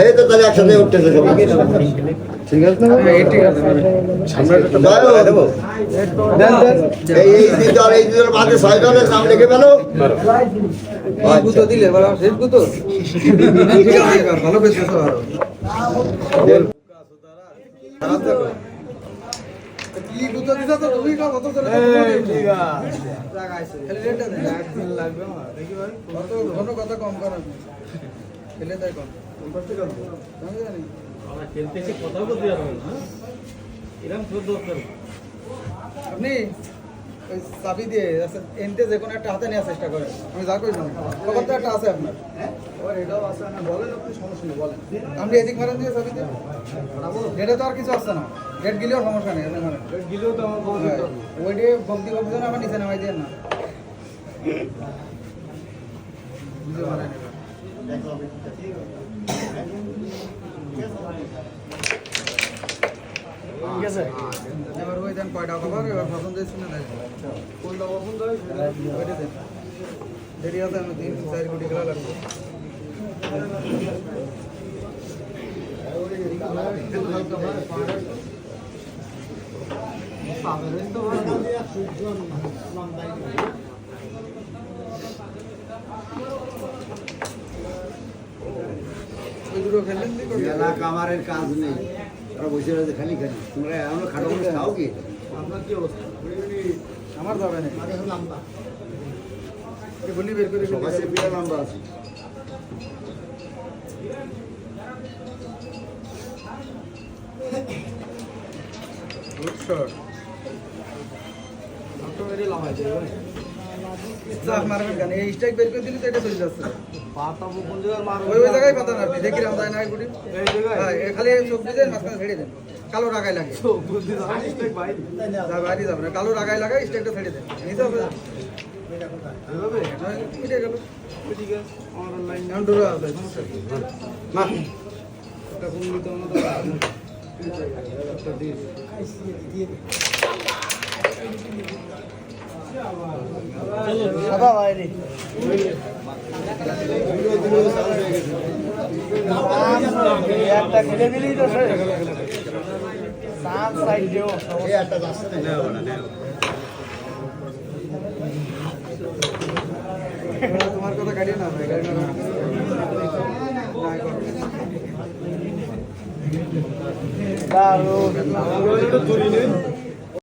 এই তো তাহলে একসাথে উঠতেছে সবাই। ঠিক আছে না? ঠিক আছে। সামনে একটা দেবো। এই দুটোর মাঝে 6 জনের নাম লিখে ফেলো। গুতো দিলে বলা শেষ গুতো। ভালো বেশ তো আরো। কি গুতো দিছ তো তুমি কত কত করে ঠিক আছে জায়গা আছে খালি রেটটা দেন একদিন লাগবে আমার দেখি ভাই কত ঘন কথা কম করেন খেলে দেয় কম কোন করতে কম আমি জানি আমরা খেলতেছি কথা বলতে আর না এরকম ছোট দরকার আপনি ওই চাবি দিয়ে এনতে যে কোনো একটা হাতে নেওয়ার চেষ্টা করেন আমি যা করি না কত তো একটা আছে আপনার ওর এটাও আছে না বলেন আপনি সমস্যা নেই বলেন আপনি এদিক মারেন দিয়ে চাবি দিয়ে এটা তো আর কিছু আসছে না গেট গিলেও সমস্যা নেই আপনি মারেন গেট গিলেও তো আমার বলতে ওই দিয়ে বক্তি বক্তি না আমার নিচে নামাই দেন না বুঝে মারেন ঠিক আছে এবার ওই দেন কয়টা খবর এবার পছন্দ হয়েছে না দেখেন কোনটা পছন্দ হয় ওইটা দেন দেরি আছে আমি 3-4 কোটি খেলা লাগবে কামারের কাজ নেই ওরা বসে রয়েছে খালি খালি তোমরা আমরা খাটো মানুষ খাও কি আপনার কি অবস্থা আমার যাবে না লম্বা বলি বের করে সবাই বিড়া লম্বা আছে গুড শট অটোমেটিক লম্বা যায় স্টাফ মারবেন কেন এই স্ট্রাইক বের করে দিলে তো এটা চলে যাচ্ছে পাতা কোন জায়গায় মারবে ওই জায়গায় পাতা না আপনি দেখি রাম যায় না গুটি এই জায়গায় হ্যাঁ খালি চোখ দিয়ে মাঝখানে ছেড়ে দেন কালো রাগাই লাগে চোখ বুদ্ধি দাও স্ট্রাইক বাইরে যা বাইরে যাবে না কালো রাগাই লাগাই স্ট্রাইকটা ছেড়ে দেন নিতে হবে এভাবে এটা গেল ঠিক আছে আমার লাইন নাম ধরে আছে সমস্যা না এটা কোন নিতে না তো একটা দিয়ে সাদা বাইরে একটা খেলে দিলেই তো সাত সাইড দিও একটা যাচ্ছে না তোমার কথা কাটিয়ে না ভাই গাড়ি না দারুণ